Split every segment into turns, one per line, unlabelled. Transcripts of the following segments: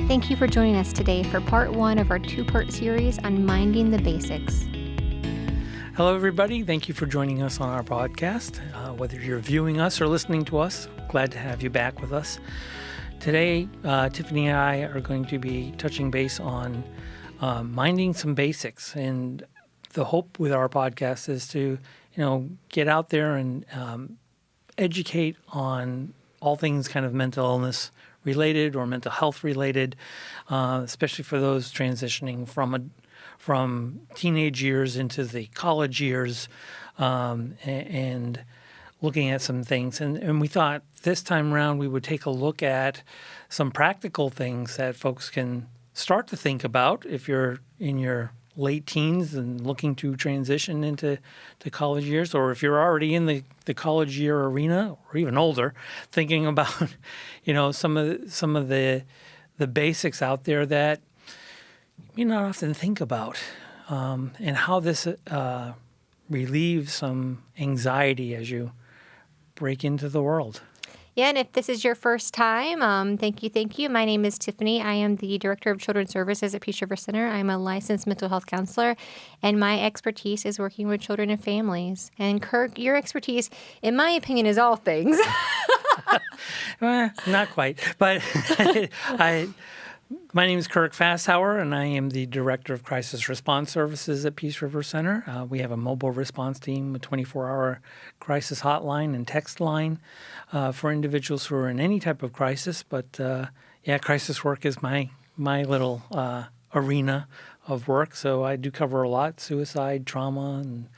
Thank you for joining us today for part 1 of our 2-part series on minding the basics.
Hello, everybody. Thank you for joining us on our podcast. Whether you're viewing us or listening to us, glad to have you back with us. Today, Tiffany and I are going to be touching base on minding some basics. And the hope with our podcast is to, get out there and educate on all things kind of mental illness related or mental health related, especially for those transitioning from teenage years into the college years, and looking at some things. And we thought this time around we would take a look at some practical things that folks can start to think about if you're in your late teens and looking to transition into college years, or if you're already in the college year arena or even older, thinking about some of the basics out there that you not often think about, and how this relieves some anxiety as you break into the world.
Yeah, and if this is your first time, thank you. My name is Tiffany. I am the Director of Children's Services at Peace River Center. I'm a licensed mental health counselor, and my expertise is working with children and families. And Kirk, your expertise, in my opinion, is all things.
Well, not quite, but my name is Kirk Fasthauer, and I am the Director of Crisis Response Services at Peace River Center. We have a mobile response team, a 24-hour crisis hotline and text line for individuals who are in any type of crisis. But, crisis work is my little arena of work. So I do cover a lot: suicide, trauma, and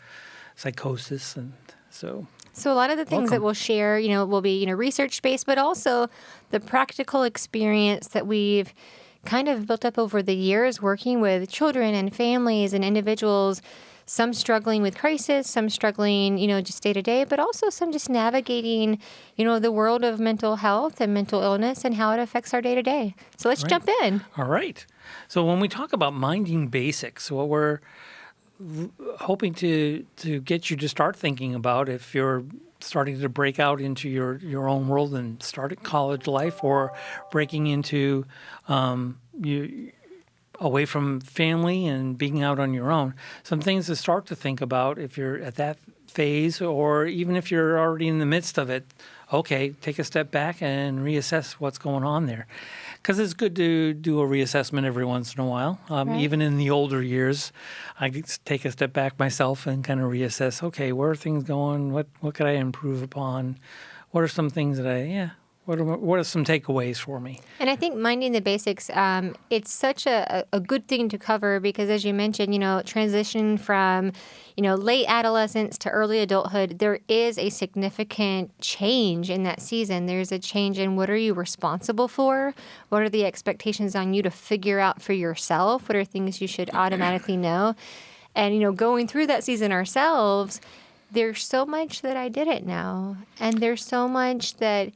psychosis, and so...
So a lot of the things that we'll share, will be, research-based, but also the practical experience that we've kind of built up over the years working with children and families and individuals, some struggling with crisis, some struggling, just day to day, but also some just navigating, the world of mental health and mental illness and how it affects our day to day. So let's jump in.
All right. So when we talk about minding basics, what we're hoping to get you to start thinking about, if you're starting to break out into your own world and start at college life, or breaking into away from family and being out on your own, some things to start to think about if you're at that phase, or even if you're already in the midst of it. Okay, take a step back and reassess what's going on there. Because it's good to do a reassessment every once in a while.
Right. Even
in the older years, I take a step back myself and kind of reassess, okay, where are things going? What could I improve upon? What are some things that what are some takeaways for me?
And I think minding the basics, it's such a good thing to cover because, as you mentioned, transitioning from, late adolescence to early adulthood, there is a significant change in that season. There's a change in what are you responsible for? What are the expectations on you to figure out for yourself? What are things you should automatically know? And, going through that season ourselves, there's so much that I didn't know. And there's so much that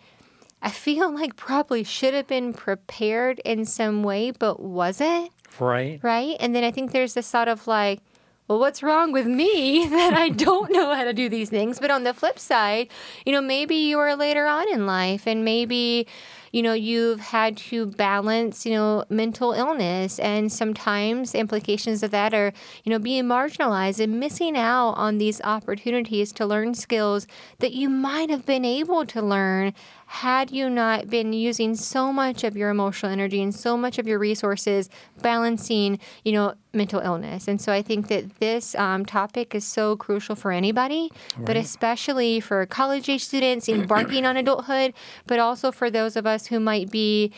I feel like probably should have been prepared in some way, but wasn't.
Right.
Right? And then I think there's this thought of like, well, what's wrong with me that I don't know how to do these things? But on the flip side, maybe you are later on in life and maybe, you've had to balance, mental illness, and sometimes implications of that are, being marginalized and missing out on these opportunities to learn skills that you might have been able to learn had you not been using so much of your emotional energy and so much of your resources balancing, mental illness. And so I think that this topic is so crucial for anybody,
Right.
but especially for college-age students embarking on adulthood, but also for those of us who might be,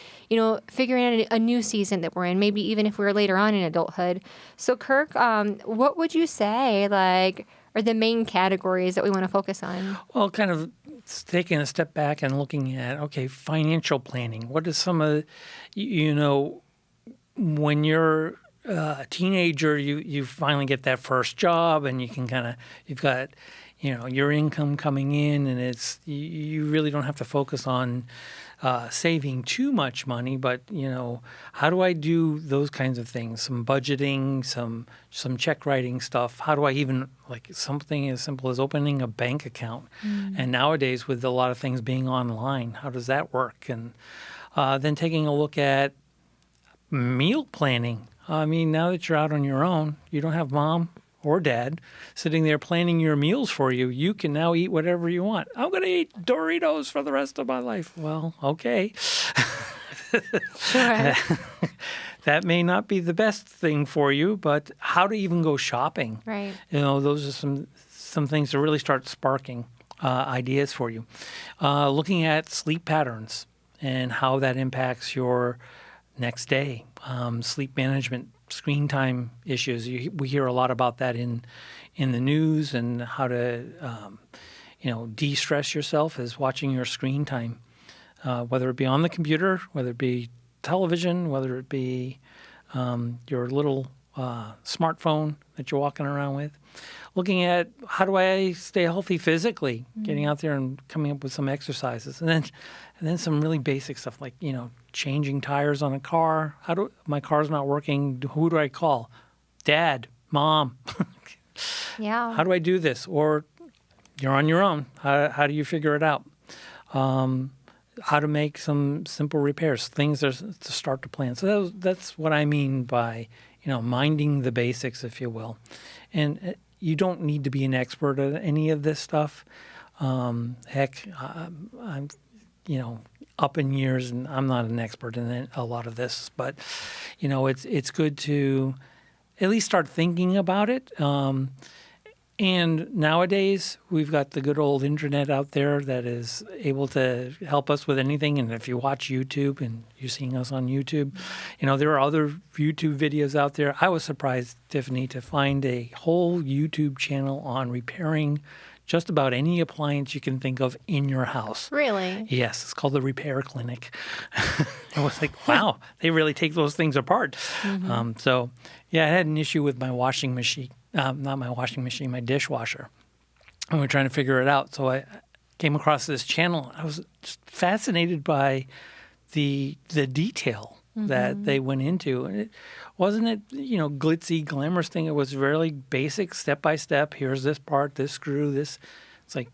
figuring out a new season that we're in, maybe even if we're later on in adulthood. So Kirk, what would you say, are the main categories that we want to focus on?
Well, kind of taking a step back and looking at, okay, financial planning. What is some of, when you're a teenager, you finally get that first job and you can you've got, your income coming in, and you really don't have to focus on saving too much money, but, how do I do those kinds of things? Some budgeting, some check writing stuff. How do I even, something as simple as opening a bank account? And nowadays, with a lot of things being online, how does that work? And then taking a look at meal planning. I mean, now that you're out on your own, you don't have mom or dad sitting there planning your meals for you. You can now eat whatever you want. I'm going to eat Doritos for the rest of my life. Well, okay.
Sure.
That may not be the best thing for you, but how to even go shopping.
Right.
Those are some things that really start sparking ideas for you. Looking at sleep patterns and how that impacts your next day. Sleep management, screen time issues. We hear a lot about that in the news, and how to de-stress yourself is watching your screen time, whether it be on the computer, whether it be television, whether it be your little smartphone that you're walking around with. Looking at how do I stay healthy physically, getting out there and coming up with some exercises, and then some really basic stuff like changing tires on a car. My car's not working? Who do I call? Dad, mom.
Yeah.
How do I do this? Or you're on your own. How do you figure it out? How to make some simple repairs, things to start to plan. So that's what I mean by minding the basics, if you will. And you don't need to be an expert at any of this stuff. Heck, I'm up in years, and I'm not an expert in a lot of this, but it's good to at least start thinking about it. And nowadays, we've got the good old internet out there that is able to help us with anything. And if you watch YouTube and you're seeing us on YouTube, there are other YouTube videos out there. I was surprised, Tiffani, to find a whole YouTube channel on repairing just about any appliance you can think of in your house.
Really?
Yes, it's called the Repair Clinic. I was like, wow, they really take those things apart. So, yeah, I had an issue with my washing machine. Not my washing machine, my dishwasher. And we were trying to figure it out. So I came across this channel. I was just fascinated by the detail that they went into. And it wasn't glitzy, glamorous thing. It was really basic, step by step. Here's this part, this screw, this. It's like,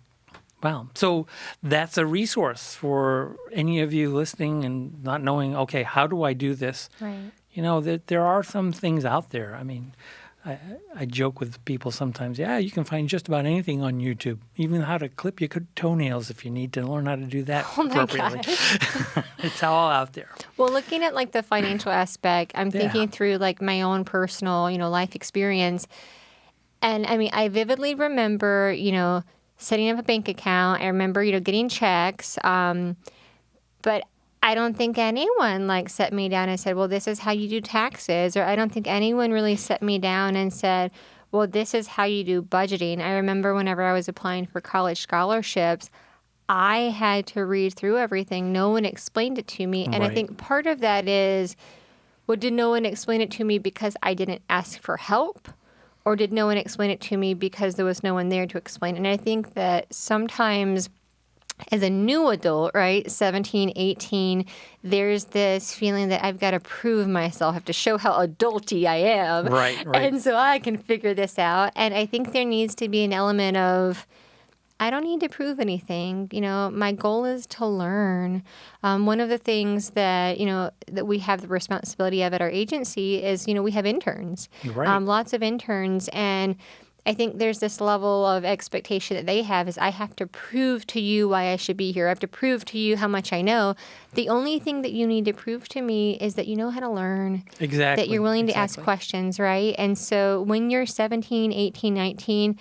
wow. So that's a resource for any of you listening and not knowing, okay, how do I do this?
Right.
That there are some things out there. I mean, I joke with people sometimes, you can find just about anything on YouTube, even how to clip your toenails if you need to learn how to do that appropriately. It's all out there.
Well, looking at the financial aspect, I'm thinking through my own personal, life experience. And I mean, I vividly remember, setting up a bank account. I remember, getting checks. But I don't think anyone set me down and said, well, this is how you do taxes. Or I don't think anyone really set me down and said, well, this is how you do budgeting. I remember whenever I was applying for college scholarships, I had to read through everything. No one explained it to me. And I think part of that is, well, did no one explain it to me because I didn't ask for help? Or did no one explain it to me because there was no one there to explain? And I think that sometimes as a new adult, right, 17, 18, there's this feeling that I've got to prove myself. I have to show how adulty I am.
Right.
And so I can figure this out. And I think there needs to be an element of, I don't need to prove anything. My goal is to learn. One of the things that, that we have the responsibility of at our agency is, we have interns.
Right.
Lots of interns. And I think there's this level of expectation that they have is I have to prove to you why I should be here. I have to prove to you how much I know. The only thing that you need to prove to me is that you know how to learn.
Exactly.
That you're willing to ask questions, right? And so when you're 17, 18, 19,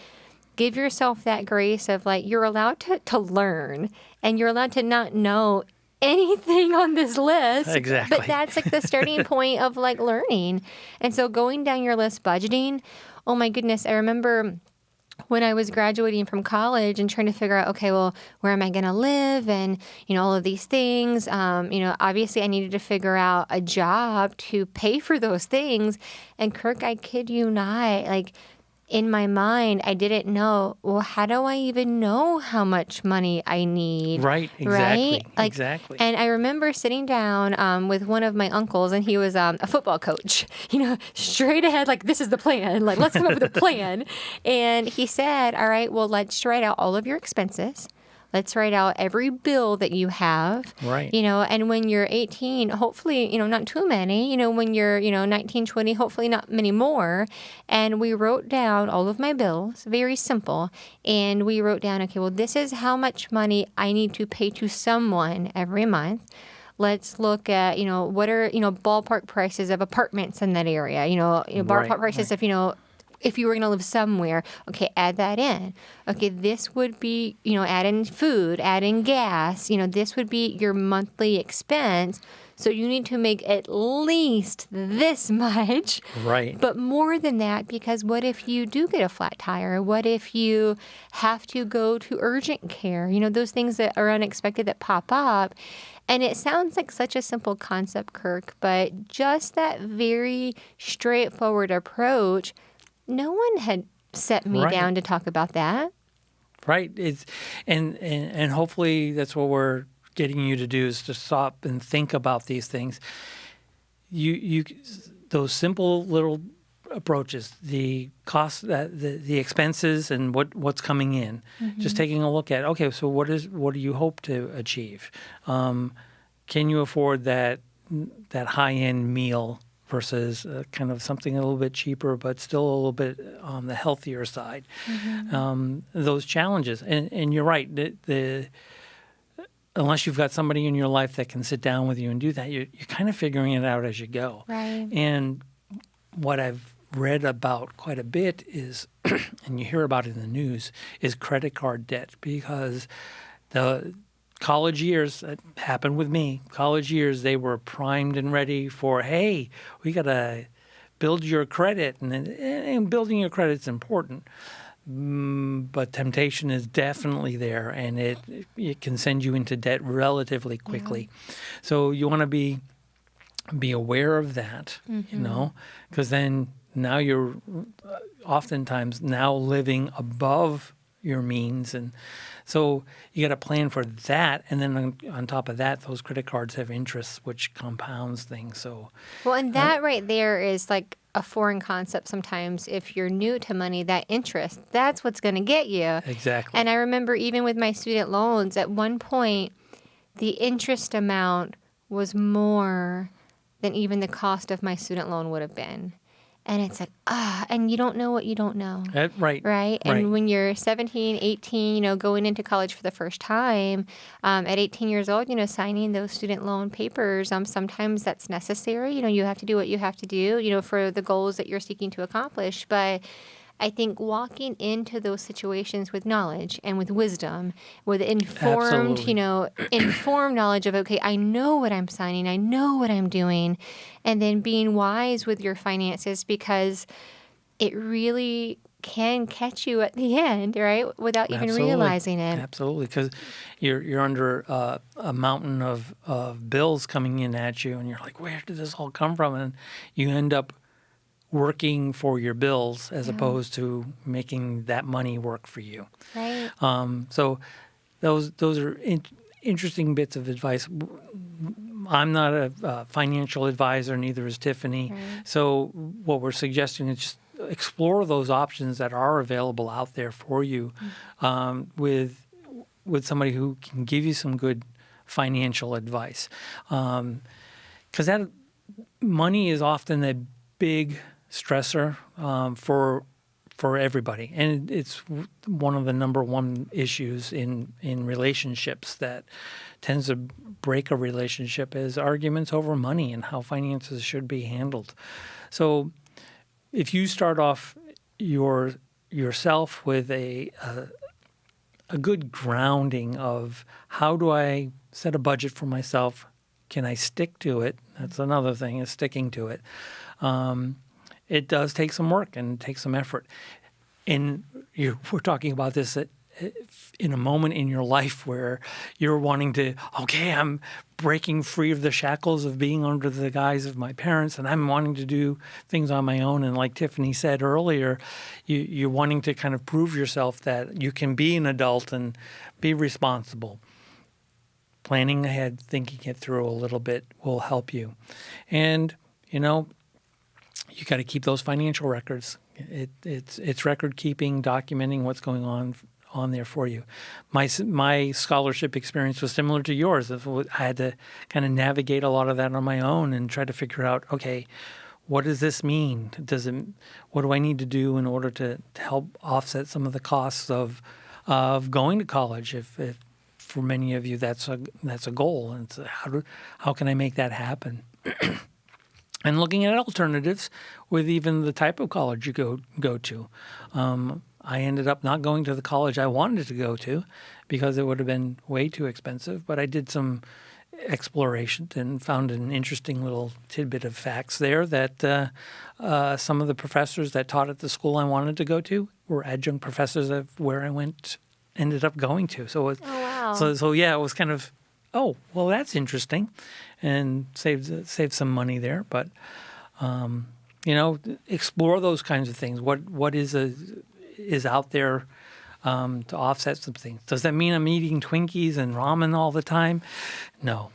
give yourself that grace of you're allowed to learn and you're allowed to not know anything on this list.
Exactly.
But that's the starting point of learning. And so going down your list, budgeting, oh my goodness, I remember when I was graduating from college and trying to figure out, okay, well, where am I going to live? And, all of these things, obviously I needed to figure out a job to pay for those things. And Kirk, I kid you not, in my mind, I didn't know, well, how do I even know how much money I need?
Right, exactly.
Right?
Exactly.
And I remember sitting down with one of my uncles, and he was a football coach, straight ahead, this is the plan. Let's come up with a plan. And he said, all right, well, let's write out all of your expenses. Let's write out every bill that you have.
Right.
And when you're 18, hopefully, not too many. When you're, 19, 20, hopefully not many more. And we wrote down all of my bills, very simple. And we wrote down, okay, well, this is how much money I need to pay to someone every month. Let's look at, what are, ballpark prices of apartments in that area, ballpark prices of, if you were going to live somewhere, okay, add that in. Okay, this would be, add in food, add in gas, this would be your monthly expense. So you need to make at least this much.
Right.
But more than that, because what if you do get a flat tire? What if you have to go to urgent care? Those things that are unexpected that pop up. And it sounds like such a simple concept, Kirk, but just that very straightforward approach, no one had set me down to talk about that.
Right. And hopefully that's what we're getting you to do, is to stop and think about these things. You those simple little approaches, the cost, the expenses, and what's coming in. Mm-hmm. Just taking a look at, okay, so what do you hope to achieve? Can you afford that high-end meal versus kind of something a little bit cheaper, but still a little bit on the healthier side? Mm-hmm. Those challenges, and you're right. Unless you've got somebody in your life that can sit down with you and do that, you're kind of figuring it out as you go.
Right.
And what I've read about quite a bit is, and you hear about it in the news, is credit card debt, because the college years, that happened with me. College years, they were primed and ready for, hey, we got to build your credit, and building your credit's important. But temptation is definitely there, and it can send you into debt relatively quickly. Yeah. So you want to be aware of that, mm-hmm. Because then now you're oftentimes now living above your means, and so you got to plan for that. And then on top of that, those credit cards have interest, which compounds things. So,
well, and that right there is like a foreign concept sometimes. If you're new to money, that interest, that's what's going to get you.
Exactly.
And I remember even with my student loans, at one point, the interest amount was more than even the cost of my student loan would have been. And it's like, and you don't know what you don't know.
Right.
Right? And when you're 17, 18, going into college for the first time, at 18 years old, signing those student loan papers, sometimes that's necessary. You have to do what you have to do, for the goals that you're seeking to accomplish. But I think walking into those situations with knowledge and with wisdom, with informed, informed knowledge of, okay, I know what I'm signing, I know what I'm doing, and then being wise with your finances, because it really can catch you at the end, right, without even realizing it.
Absolutely, because you're under a mountain of bills coming in at you, and you're like, where did this all come from? And you end up working for your bills as opposed to making that money work for you.
Right.
So those are interesting bits of advice. I'm not a financial advisor, neither is Tiffani. Right. So what we're suggesting is just explore those options that are available out there for you, with somebody who can give you some good financial advice. Because that money is often a big stressor for everybody, and it's one of the number one issues in relationships that tends to break a relationship, is arguments over money and how finances should be handled. So if you start off yourself with a good grounding of, how do I set a budget for myself? Can I stick to it? That's another thing, is sticking to it. It does take some work and take some effort. And we're talking about this in a moment in your life where you're wanting to, okay, I'm breaking free of the shackles of being under the guise of my parents, and I'm wanting to do things on my own. And like Tiffani said earlier, you're wanting to kind of prove yourself that you can be an adult and be responsible. Planning ahead, thinking it through a little bit will help you. And, you got to keep those financial records. It's record keeping, documenting what's going on on there for you. My scholarship experience was similar to yours. I had to kind of navigate a lot of that on my own and try to figure out, okay, what does this mean? What do I need to do in order to help offset some of the costs of going to college? If for many of you that's a goal, and so how can I make that happen? And looking at alternatives with even the type of college you go to. I ended up not going to the college I wanted to go to because it would have been way too expensive. But I did some exploration and found an interesting little tidbit of facts there that some of the professors that taught at the school I wanted to go to were adjunct professors of where I ended up going to. So it was,
wow.
So yeah, it was kind of, oh, well, that's interesting, and saved some money there. But explore those kinds of things. What is out there to offset some things? Does that mean I'm eating Twinkies and ramen all the time? No.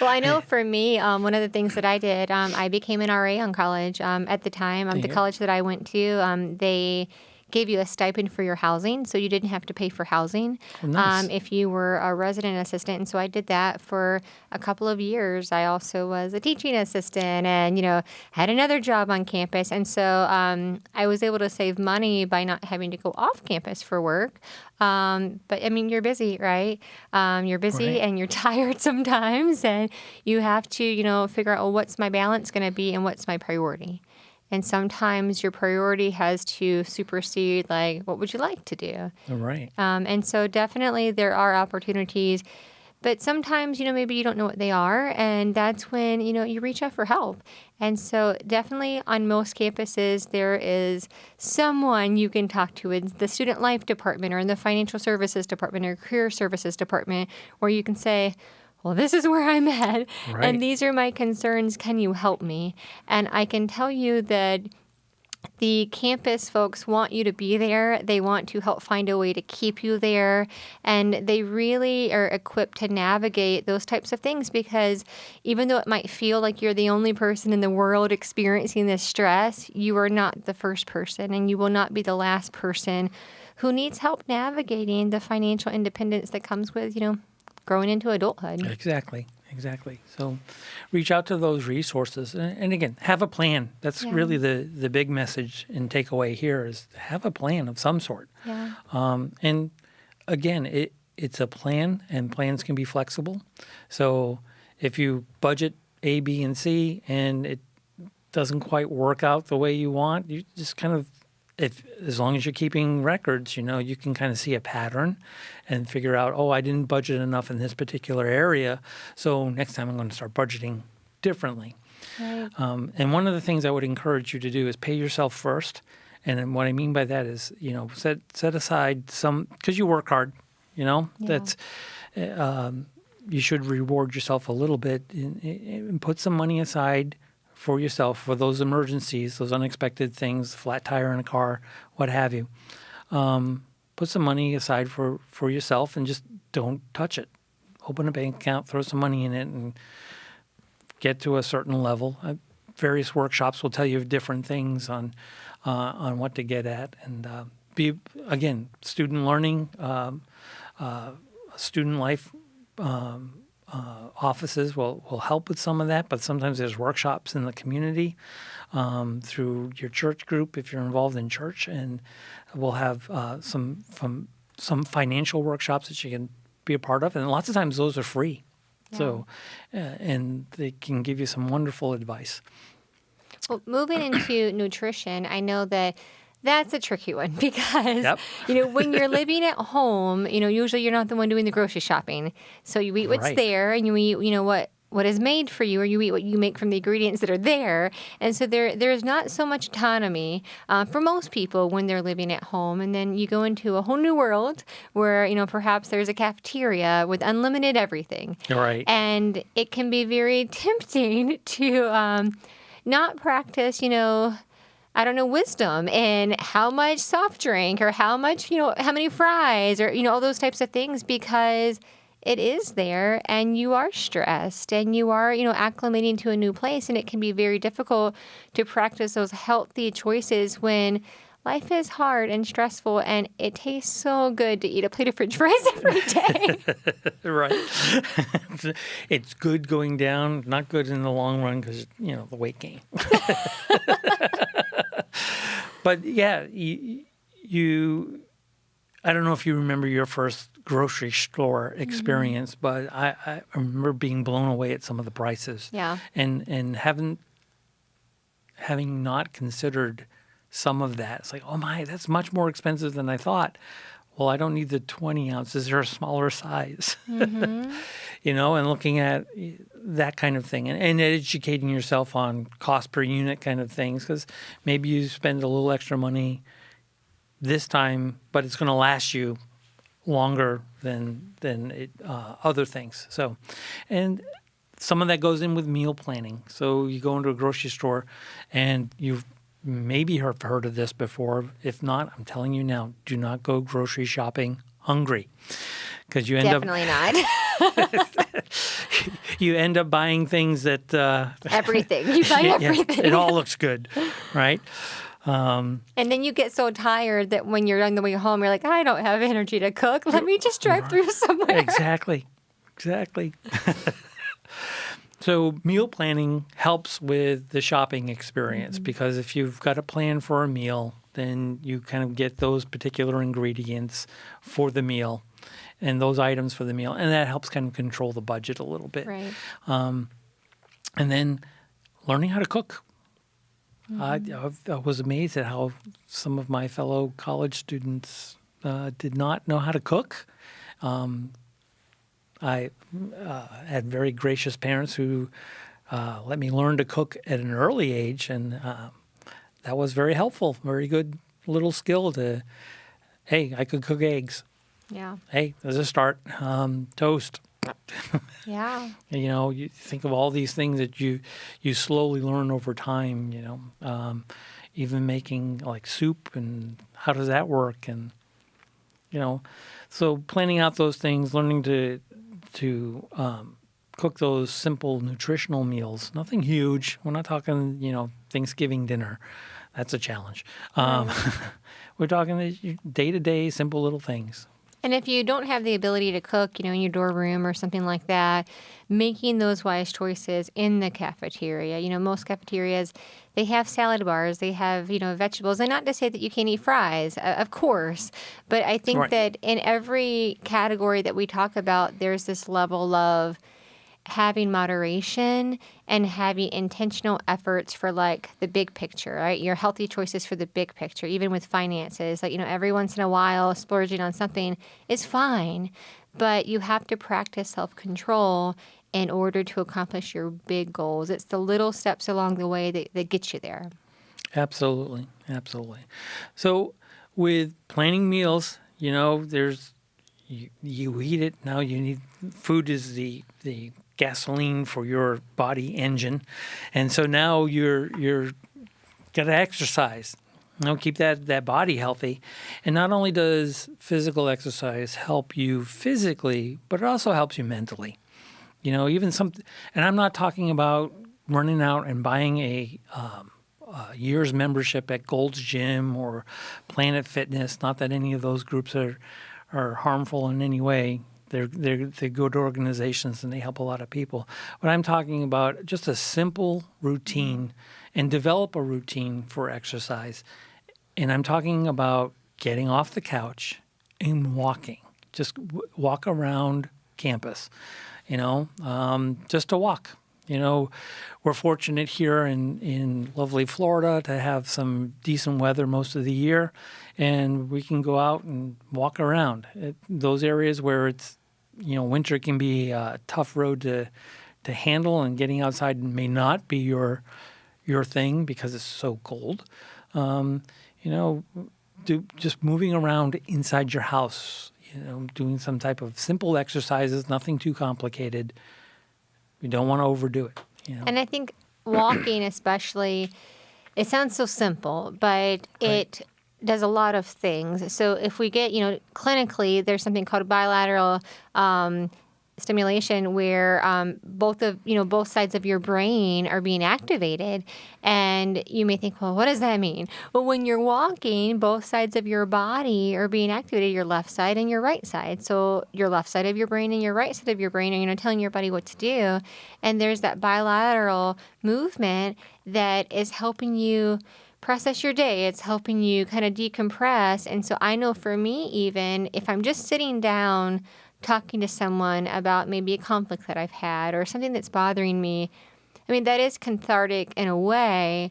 Well, I know for me, one of the things that I did, I became an RA on college. At the time, the college that I went to, they gave you a stipend for your housing, so you didn't have to pay for housing if you were a resident assistant. And so I did that for a couple of years. I also was a teaching assistant and, had another job on campus. And so I was able to save money by not having to go off campus for work. But, I mean, you're busy, right? You're busy and you're tired sometimes, and you have to, figure out, what's my balance going to be and what's my priority? And sometimes your priority has to supersede, what would you like to do?
Right.
And so definitely there are opportunities, but sometimes, maybe you don't know what they are, and that's when, you reach out for help. And so definitely on most campuses, there is someone you can talk to in the student life department or in the financial services department or career services department, where you can say, well, this is where I'm at, and these are my concerns. Can you help me? And I can tell you that the campus folks want you to be there. They want to help find a way to keep you there, and they really are equipped to navigate those types of things, because even though it might feel like you're the only person in the world experiencing this stress, you are not the first person, and you will not be the last person who needs help navigating the financial independence that comes with, growing into adulthood.
Exactly. So reach out to those resources. And again, have a plan. That's really the big message and takeaway here is have a plan of some sort.
Yeah.
And again, it's a plan, and plans can be flexible. So if you budget A, B, and C and it doesn't quite work out the way you want, you just kind of, as long as you're keeping records, you can kind of see a pattern and figure out, I didn't budget enough in this particular area, so next time I'm going to start budgeting differently. Right. And one of the things I would encourage you to do is pay yourself first. And what I mean by that is, set aside some, because you work hard, that's you should reward yourself a little bit and put some money aside for yourself for those emergencies, those unexpected things, flat tire in a car, what have you. Put some money aside for yourself and just don't touch it. Open a bank account, throw some money in it, and get to a certain level. Various workshops will tell you different things on what to get at. And student learning, student life offices will help with some of that, but sometimes there's workshops in the community through your church group if you're involved in church, and we'll have some financial workshops that you can be a part of, and lots of times those are free. Yeah. So, and they can give you some wonderful advice.
Well, moving into nutrition, I know that's a tricky one because, when you're living at home, usually you're not the one doing the grocery shopping. So you eat what's there, and you eat, what is made for you, or you eat what you make from the ingredients that are there. And so there's not so much autonomy for most people when they're living at home. And then you go into a whole new world where, perhaps there's a cafeteria with unlimited everything.
Right.
And it can be very tempting to not practice, wisdom in how much soft drink or how much, how many fries or, all those types of things, because it is there and you are stressed and you are, acclimating to a new place, and it can be very difficult to practice those healthy choices when life is hard and stressful, and it tastes so good to eat a plate of French fries every day.
Right. It's good going down, not good in the long run because, the weight gain. But yeah, I don't know if you remember your first grocery store experience, but I remember being blown away at some of the prices.
Yeah.
And having not considered some of that. It's like, oh my, that's much more expensive than I thought. Well, I don't need the 20 ounces. They're a smaller size. And looking at that kind of thing and educating yourself on cost per unit kind of things, because maybe you spend a little extra money this time, but it's going to last you longer than other things. So, and some of that goes in with meal planning. So you go into a grocery store and you've maybe heard of this before. If not, I'm telling you now, do not go grocery shopping hungry, because you end
Definitely not.
you end up buying things that
Everything. You buy everything.
It all looks good, right?
And then you get so tired that when you're on the way home, you're like, I don't have energy to cook. Let me just drive through somewhere.
Exactly. So meal planning helps with the shopping experience, because if you've got a plan for a meal, then you kind of get those particular ingredients for the meal and those items for the meal. And that helps kind of control the budget a little bit.
Right.
And then learning how to cook. I was amazed at how some of my fellow college students did not know how to cook. I had very gracious parents who let me learn to cook at an early age, and that was very helpful. Very good little skill to, hey, I could cook eggs.
Yeah.
Hey, there's a start. Toast.
Yeah.
You think of all these things that you slowly learn over time, even making like soup, and how does that work? And, so planning out those things, learning to cook those simple nutritional meals, nothing huge. We're not talking, Thanksgiving dinner. That's a challenge. We're talking day-to-day simple little things.
And if you don't have the ability to cook, in your dorm room or something like that, making those wise choices in the cafeteria. Most cafeterias, they have salad bars, they have, vegetables. And not to say that you can't eat fries, of course. But I think that in every category that we talk about, there's this level of having moderation and having intentional efforts for like the big picture, right? Your healthy choices for the big picture, even with finances. Like, every once in a while splurging on something is fine, but you have to practice self-control in order to accomplish your big goals. It's the little steps along the way that get you there.
Absolutely. So with planning meals, there's you eat it. Now you need food is the gasoline for your body engine, and so now you're got to exercise. Keep that body healthy, and not only does physical exercise help you physically, but it also helps you mentally. Even and I'm not talking about running out and buying a year's membership at Gold's Gym or Planet Fitness. Not that any of those groups are harmful in any way. They're good organizations and they help a lot of people. But I'm talking about just a simple routine, and develop a routine for exercise. And I'm talking about getting off the couch and walking. Just walk around campus, just to walk. We're fortunate here in lovely Florida to have some decent weather most of the year, and we can go out and walk around. Those areas where it's, winter can be a tough road to handle, and getting outside may not be your thing because it's so cold. Just moving around inside your house, doing some type of simple exercises, nothing too complicated. You don't want to overdo it.
And I think walking especially, it sounds so simple, but it does a lot of things. So if we get, clinically, there's something called bilateral stimulation where both sides of your brain are being activated. And you may think, well, what does that mean? Well, when you're walking, both sides of your body are being activated, your left side and your right side. So your left side of your brain and your right side of your brain are, telling your body what to do. And there's that bilateral movement that is helping you process your day. It's helping you kind of decompress. And so I know for me, even if I'm just sitting down talking to someone about maybe a conflict that I've had or something that's bothering me, I mean, that is cathartic in a way.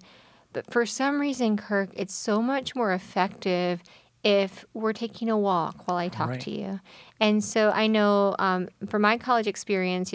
But for some reason, Kirk, it's so much more effective if we're taking a walk while I talk to you. And so I know from my college experience,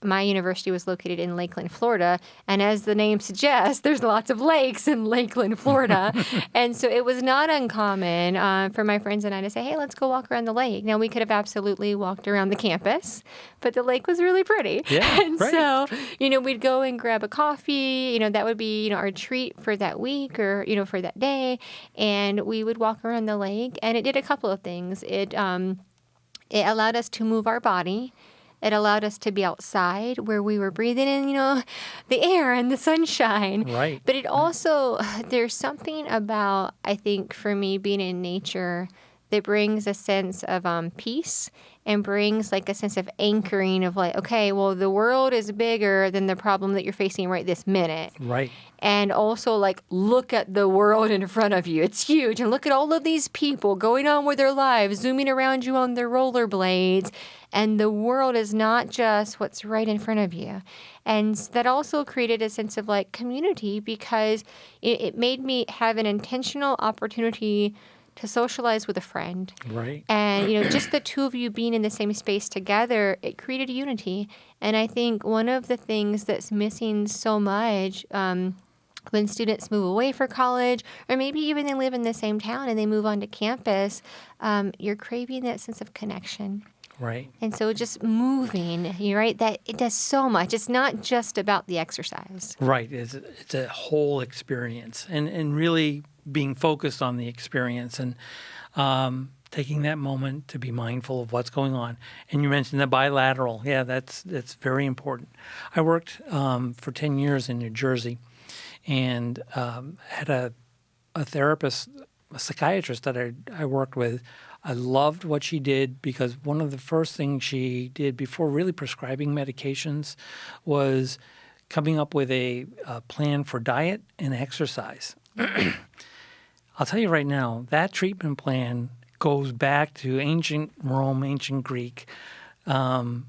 my university was located in Lakeland, Florida. And as the name suggests, there's lots of lakes in Lakeland, Florida. And so it was not uncommon for my friends and I to say, hey, let's go walk around the lake. Now, we could have absolutely walked around the campus, but the lake was really pretty.
Yeah,
and so, we'd go and grab a coffee. That would be, our treat for that week or, for that day. And we would walk around the lake. And it did a couple of things. It allowed us to move our body. It allowed us to be outside where we were breathing in, the air and the sunshine.
Right.
But it also, there's something about, I think, for me, being in nature that brings a sense of peace and brings like a sense of anchoring of like, okay, well, the world is bigger than the problem that you're facing right this minute.
Right.
And also like, look at the world in front of you. It's huge. And look at all of these people going on with their lives, zooming around you on their rollerblades. And the world is not just what's right in front of you. And that also created a sense of like community because it made me have an intentional opportunity to socialize with a friend.
Right.
And, just the two of you being in the same space together, it created unity. And I think one of the things that's missing so much when students move away for college, or maybe even they live in the same town and they move onto campus, you're craving that sense of connection.
Right.
And so just moving, you're right, that it does so much. It's not just about the exercise.
Right. It's a whole experience and really being focused on the experience and taking that moment to be mindful of what's going on. And you mentioned the bilateral. Yeah, that's very important. I worked for 10 years in New Jersey and had a therapist, a psychiatrist that I worked with. I loved what she did because one of the first things she did before really prescribing medications was coming up with a plan for diet and exercise. I'll tell you right now, that treatment plan goes back to ancient Rome, ancient Greek. That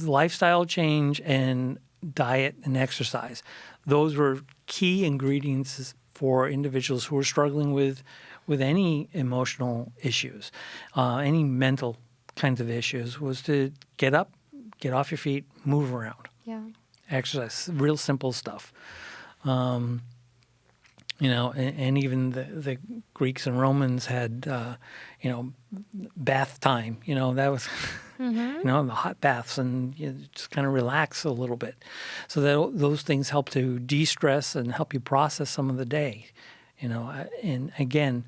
lifestyle change and diet and exercise, those were key ingredients for individuals who were struggling with any emotional issues, any mental kinds of issues, was to get up, get off your feet, move around.
Yeah.
Exercise, real simple stuff. And even the Greeks and Romans had, bath time. That was, the hot baths, and you just kind of relax a little bit. So that those things help to de-stress and help you process some of the day. And again,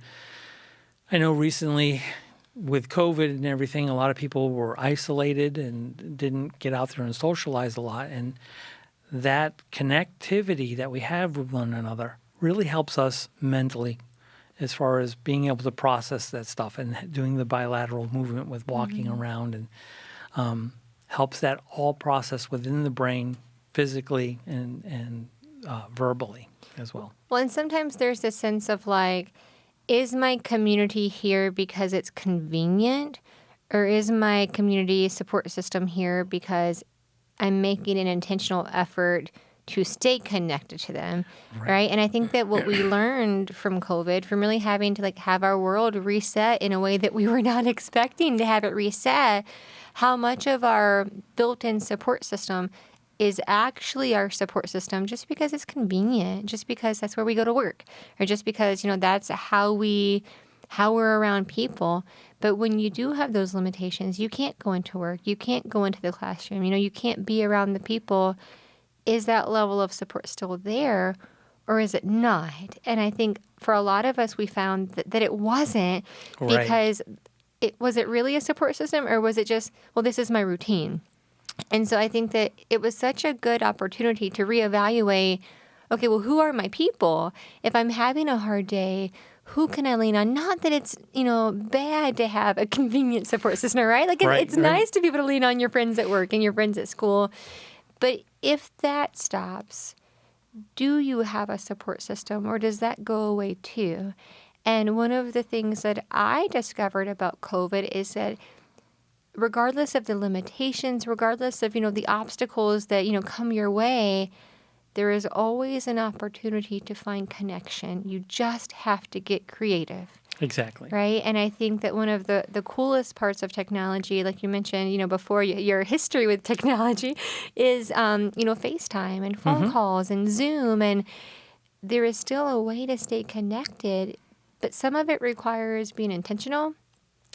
I know recently with COVID and everything, a lot of people were isolated and didn't get out there and socialize a lot. And that connectivity that we have with one another really helps us mentally as far as being able to process that stuff and doing the bilateral movement with walking around and helps that all process within the brain physically and verbally as well.
Well, and sometimes there's this sense of like, is my community here because it's convenient, or is my community support system here because I'm making an intentional effort to stay connected to them, right? And I think that what we learned from COVID, from really having to like have our world reset in a way that we were not expecting to have it reset, how much of our built-in support system is actually our support system just because it's convenient, just because that's where we go to work, or just because, that's how we're around people. But when you do have those limitations, you can't go into work, you can't go into the classroom, you can't be around the people. Is that level of support still there, or is it not? And I think for a lot of us, we found that it wasn't, because was it really a support system, or was it just, well, this is my routine? And so I think that it was such a good opportunity to reevaluate, okay, well, who are my people? If I'm having a hard day, who can I lean on? Not that it's, bad to have a convenient support system, right? Like, it's nice to be able to lean on your friends at work and your friends at school. But if that stops, do you have a support system, or does that go away too? And one of the things that I discovered about COVID is that regardless of the limitations, regardless of, the obstacles that, come your way, there is always an opportunity to find connection. You just have to get creative.
Exactly.
Right? And I think that one of the coolest parts of technology, like you mentioned, before your history with technology, is, FaceTime and phone calls and Zoom. And there is still a way to stay connected, but some of it requires being intentional.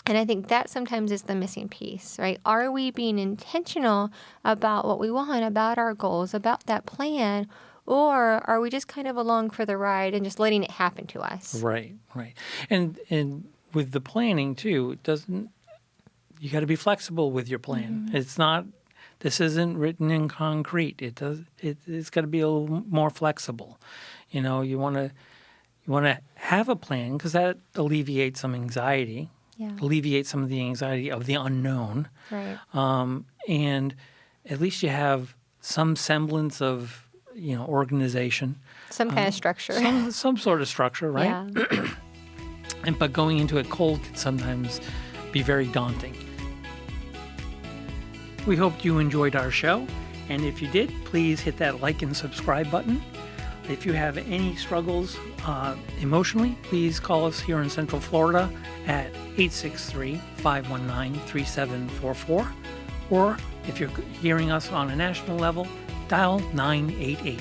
And I think that sometimes is the missing piece, right? Are we being intentional about what we want, about our goals, about that plan, or are we just kind of along for the ride and just letting it happen to us?
Right. And with the planning too, you got to be flexible with your plan. This isn't written in concrete. It's got to be a little more flexible. You want to have a plan because that alleviates some anxiety.
Yeah.
Alleviate some of the anxiety of the unknown.
Right.
And at least you have some semblance of, organization.
Some kind of structure.
Some sort of structure, right?
Yeah.
But going into it cold can sometimes be very daunting. We hope you enjoyed our show. And if you did, please hit that like and subscribe button. If you have any struggles emotionally, please call us here in Central Florida at 863-519-3744. Or if you're hearing us on a national level, dial 988.